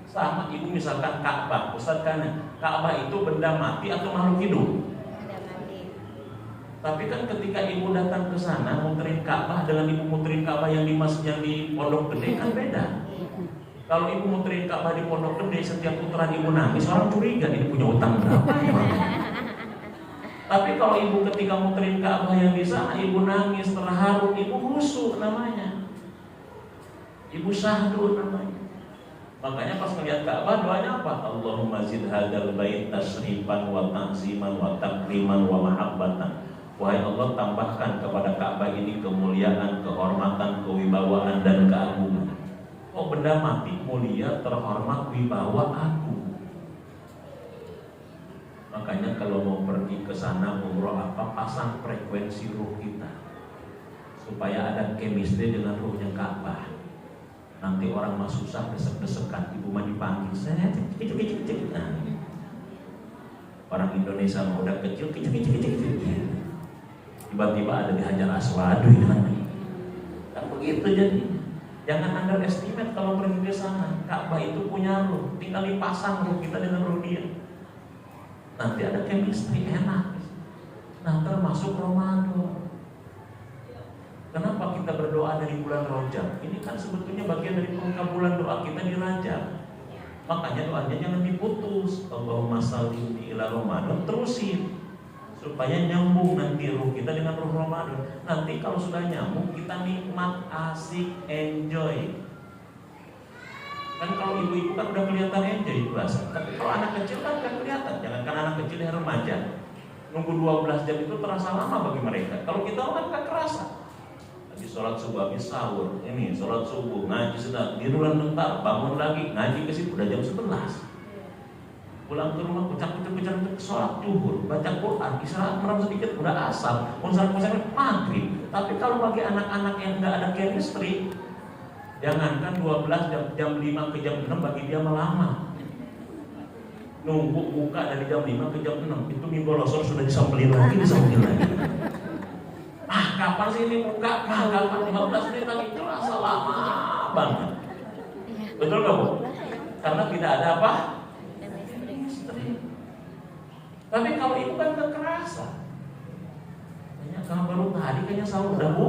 Sama ibu misalkan Ka'bah, Ustaz kan Ka'bah itu benda mati atau makhluk hidup? Benda mati. Tapi kan ketika ibu datang ke sana muterin Ka'bah dengan ibu muterin Ka'bah yang di masjid di Pondok Gede kan beda. Kalau ibu muterin Ka'bah di Pondok Gede setiap putaran ibu nangis, orang curiga ini punya utang berapa ya? Tapi kalau ibu ketika muterin Ka'bah yang di sana ibu nangis terharu, ibu khusyuk namanya. Ibu syahdu namanya. Makanya pas melihat Ka'bah doanya apa? Allahumma zid hadzal bait tasrifan wa ta'ziman wa takriman wa mahabbatan. Wahai Allah, tambahkan kepada Ka'bah ini kemuliaan, kehormatan, kewibawaan dan keagungan. Oh, benda mati mulia, terhormat, wibawa, agung. Makanya kalau mau pergi ke sana umroh apa, pasang frekuensi ruh kita supaya ada chemistry dengan ruhnya Ka'bah. Nanti orang mah susah desek-desekan, ibu mah dipanggil, saya kecil-kecil. Nah, orang Indonesia mah udah kecil-kecil. Tiba-tiba ada di Hajar Aswad, kan begitu jadi. Jangan underestimate kalau pergi ke sana. Ka'bah itu punya ruh, tinggal dipasang ruh kita dengan ruh dia. Nanti ada chemistry enak. Nah, termasuk Ramadan. Kenapa kita berdoa dari bulan Rajab? Ini kan sebetulnya bagian dari pengkabulan doa kita di Rajab. Makanya doanya jangan diputus. Allahumma shalli ila Ramadan, terusin supaya nyambung nanti ruh kita dengan ruh Ramadan. Nanti kalau sudah nyambung kita nikmat, asik, enjoy. Kan kalau ibu-ibu kan udah kelihatan enjoy puasa. Tapi kalau anak kecil kan gak kelihatan. Jangankan anak kecil yang remaja, nunggu 12 jam itu terasa lama bagi mereka. Kalau kita kan gak kerasa. Di sholat subuh habis sahur, ini sholat subuh, ngaji sedang, tiduran bentar, bangun lagi, ngaji ke situ udah jam 11. Pulang ke rumah kucak-kucak sholat zuhur, baca Quran, istirahat merem sedikit udah asar, konser-konser maghrib. Tapi kalau bagi anak-anak yang nggak ada chemistry, jangankan 12 jam 5 ke jam 6 bagi dia melama. Nunggu buka dari jam 5 ke jam 6 itu mie bolosor sudah disampelin lagi. Kapan sih ini buka? Kapan 15 menit lagi? Itu rasa lama banget. Betul gak Bu? Karena tidak ada apa? Tapi kalau ibu kan gak kerasa. Kayaknya kalau baru tadi kayaknya sahur udah Bu.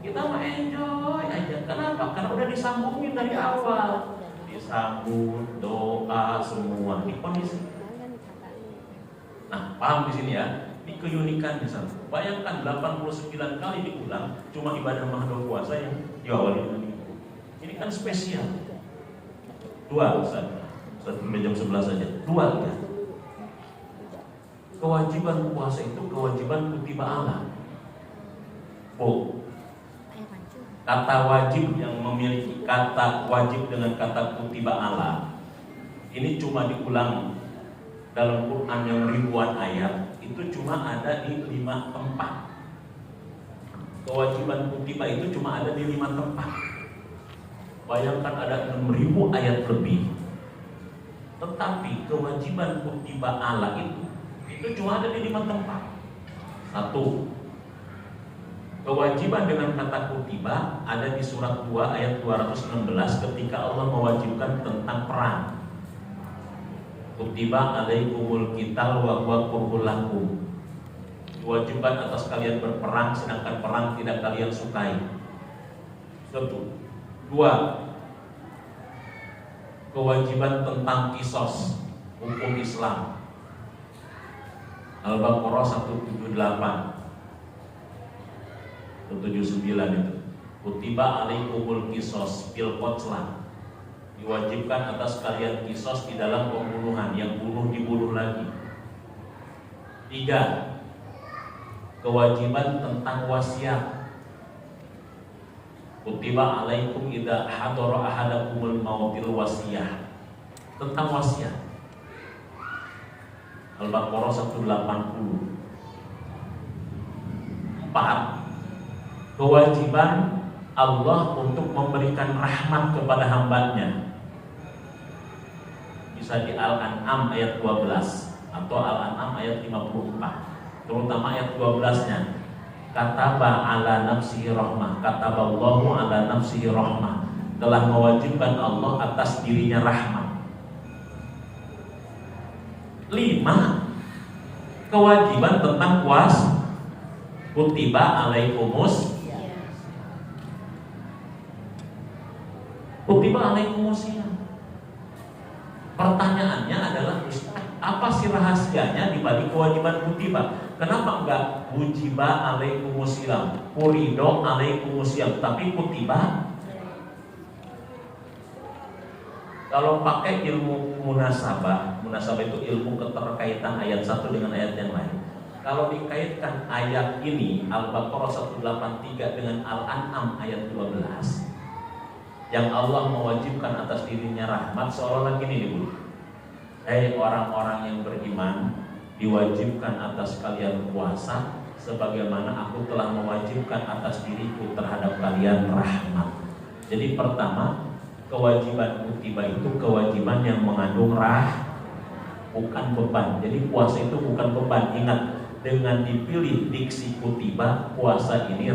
Kita mah enjoy aja. Kenapa? Karena udah disambungin dari awal. Disambung, doa, semua di kondisi. Nah, paham di sini ya? Di keunikan misalnya. Bayangkan 89 kali diulang cuma ibadah mahdoh puasa yang diawali dengan itu. Ini kan spesial. Dua Ustaz jam 11 saja. Dua ya. Kewajiban puasa itu kewajiban kutiba Allah. Kata wajib yang memiliki kata wajib dengan kata kutiba Allah ini cuma diulang dalam Quran yang ribuan ayat. Itu cuma ada di 5 tempat. Kewajiban kutiba itu cuma ada di 5 tempat. Bayangkan ada 6.000 ayat lebih. Tetapi kewajiban kutiba Allah itu cuma ada di 5 tempat. 1. Kewajiban dengan kata kutiba ada di surat 2 ayat 216 ketika Allah mewajibkan tentang perang. Kutiba alaikumul qital wa huwa kurhul lakum. Diwajibkan atas kalian berperang sedangkan perang tidak kalian sukai. 1. 2. Kewajiban tentang kisos, hukum Islam. Al-Baqarah 178. 79 itu. Kutiba alaikumul qisos fil qatla. Diwajibkan atas kalian kisos di dalam pembunuhan, yang bunuh dibunuh lagi. 3. Kewajiban tentang wasiat. Kutiba alaikum idza hadara ahadakumul mautil wasiyah. Tentang wasiat. Al-Baqarah 180. 4. Kewajiban Allah untuk memberikan rahmat kepada hambanya. Bisa di Al-An'am ayat 12 atau Al-An'am ayat 54. Terutama ayat 12-nya. Kataba ala nafsihi rahmah. Kataballahu ala nafsihi rahmah. Telah mewajibkan Allah atas dirinya rahmat. 5. Kewajiban tentang puasa. Kutiba alaikumus. Kutiba alaikumusiyam. Pertanyaannya adalah, Ustaz, apa sih rahasianya di balik kewajiban kutiba? Kenapa enggak wujiba alaikumusiyam, furido alaikumusiyam, tapi kutiba? Kalau pakai ilmu munasabah itu ilmu keterkaitan ayat satu dengan ayat yang lain. Kalau dikaitkan ayat ini Al-Baqarah 183 dengan Al-An'am ayat 12, yang Allah mewajibkan atas dirinya rahmat, seolah-olah gini nih Bu. Hei orang-orang yang beriman, diwajibkan atas kalian puasa sebagaimana aku telah mewajibkan atas diriku terhadap kalian rahmat. Jadi pertama, kewajiban kutiba itu kewajiban yang mengandung bukan beban. Jadi puasa itu bukan beban. Ingat, dengan dipilih diksi kutiba, puasa ini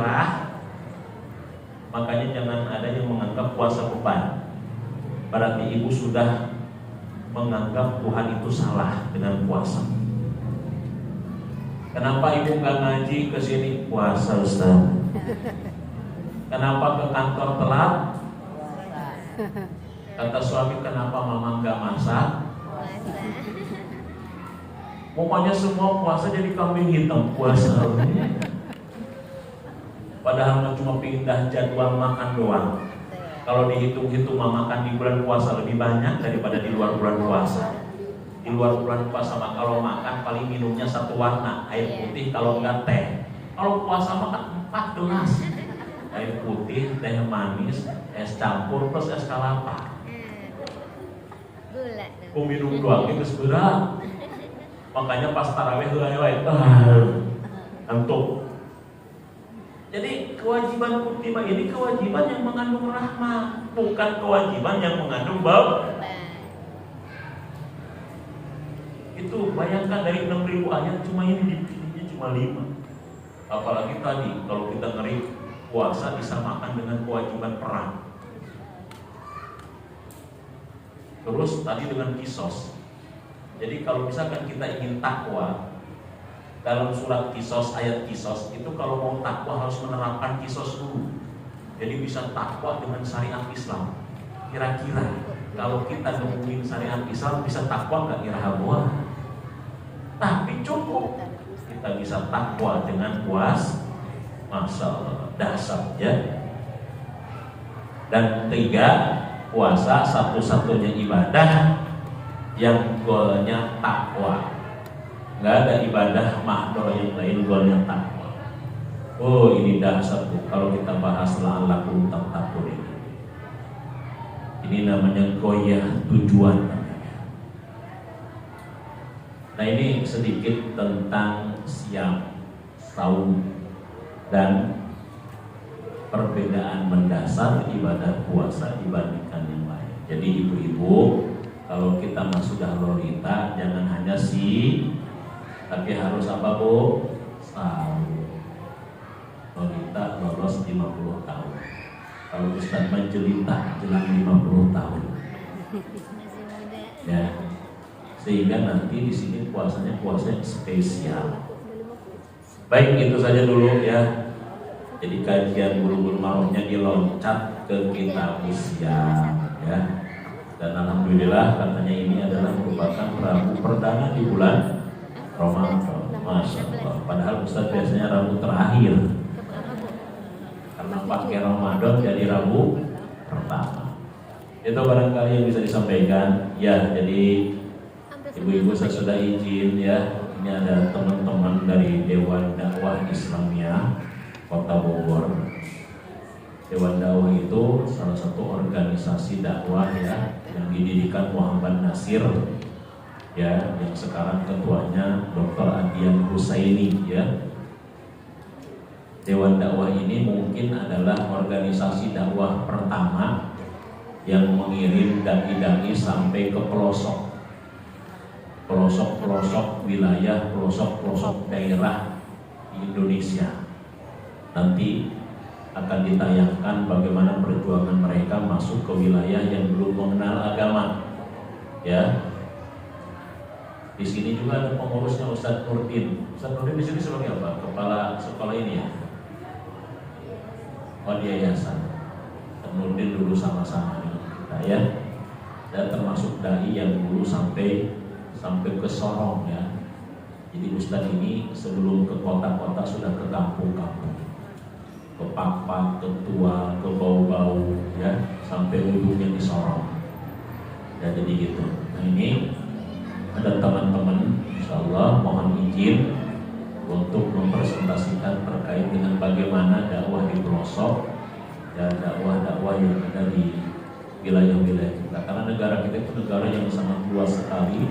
makanya jangan ada yang menganggap puasa beban. Berarti ibu sudah menganggap Tuhan itu salah dengan puasa. Kenapa ibu nggak ngaji ke sini? Puasa, Ustaz. Kenapa ke kantor telat? Kata suami, kenapa mama nggak masak? Pokoknya semua puasa jadi kambing hitam puasa. Padahal cuma pindah jadwal makan doang. Kalau dihitung-hitung makan di bulan puasa lebih banyak daripada di luar bulan puasa. Di luar bulan puasa kalau makan paling minumnya satu warna, air putih, kalau enggak teh. Kalau puasa makan 4 gelas. Air putih, teh manis, es campur plus es kelapa. Gula. Minum doang itu berat. Makanya pas tarawih antuk. Jadi kewajiban kutiba ini kewajiban yang mengandung rahmat, bukan kewajiban yang mengandung beban. Itu bayangkan dari 6.000 ayat cuma ini dipilihnya cuma 5. Apalagi tadi kalau kita ngeri puasa disamakan dengan kewajiban perang. Terus tadi dengan kisos. Jadi kalau misalkan kita ingin takwa, dalam surat Kisos, ayat Kisos itu kalau mau takwa harus menerapkan Kisos dulu. Jadi bisa takwa dengan syariat Islam. Kira-kira kalau kita nemuin syariat Islam bisa takwa nggak irahabuah? Tapi cukup kita bisa takwa dengan puas. Masya Allah, dasar ya. Dan 3, puasa satu-satunya ibadah yang golnya takwa. Nggak ada ibadah mahdoh yang lain golnya takwa. Oh ini dasar tuh kalau kita bahas la'allakum tattaqun ini. Ini namanya goyah tujuan namanya. Nah ini sedikit tentang siam, saum, dan perbedaan mendasar ibadah puasa dibandingkan yang lain. Jadi ibu-ibu, kalau kita sudah lolita jangan hanya tapi harus apa Bu? Sahur. Lolita lolos 50 tahun. Kalau Ustaz menjelita jelang 50 tahun. Ya. Sehingga nanti di sini puasanya spesial. Baik, itu saja dulu ya. Jadi kajian buru-buru malamnya diloncat ke kitab siam ya. Dan alhamdulillah katanya ini adalah merupakan Rabu perdana di bulan Ramadan. Masya Allah. Padahal Ustaz biasanya Rabu terakhir. pakai Ramadan jadi Rabu pertama. Itu barangkali yang bisa disampaikan. Ya, jadi ibu-ibu saya sudah izin ya. Ini ada teman-teman dari Dewan Dakwah Islamiyah Kota Bogor. Dewan Dakwah itu salah satu organisasi dakwah ya yang didirikan Muhammad Nasir ya, yang sekarang ketuanya Dr. Adian Husaini ya. Dewan Dakwah ini mungkin adalah organisasi dakwah pertama yang mengirim dai-dai sampai ke pelosok wilayah, pelosok daerah di Indonesia. Nanti akan ditayangkan bagaimana perjuangan mereka masuk ke wilayah yang belum mengenal agama. Ya. Di sini juga ada pengurusnya Ustadz Nurdin. Ustadz Nurdin di sini sebagai apa? Kepala sekolah ini ya. Oh, di yayasan. Ustadz Nurdin dulu sama-sama dengan kita ya. Dan termasuk dai yang dulu sampai ke Sorong ya. Jadi Ustadz ini sebelum ke kota-kota sudah ke kampung-kampung, ke Pakpak, ke Tua, ke Bau-Bau ya, sampai ujungnya di Sorong. Ya, jadi gitu. Nah ini ada teman-teman, insyaallah mohon izin untuk mempresentasikan terkait dengan bagaimana dakwah di pelosok dan dakwah-dakwah yang ada di wilayah-wilayah kita. Karena negara kita itu negara yang sangat luas sekali,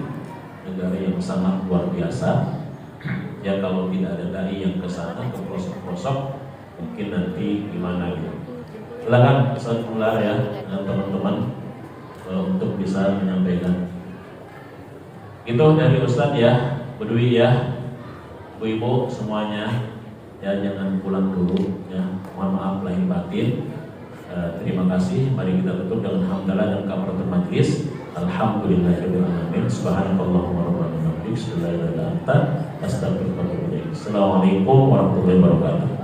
negara yang sangat luar biasa. Ya kalau tidak ada dai yang ke sana ke pelosok-pelosok, mungkin nanti gimana gitu. Silakan Ustaz Ular ya dengan teman-teman untuk bisa menyampaikan. Itu dari Ustadz ya, Bedui ya, ibu-ibu semuanya ya, jangan pulang dulu ya. Mohon maaf lahir batin. Terima kasih. Mari kita tutup dengan hamdalah dan kafaratul majlis. Alhamdulillahirabbil alamin. Subhanakallahumma rabbana wa bihamdika, asyhadu an la ilaha illa anta, astaghfiruka wa atubu ilaik. Assalamualaikum warahmatullahi wabarakatuh.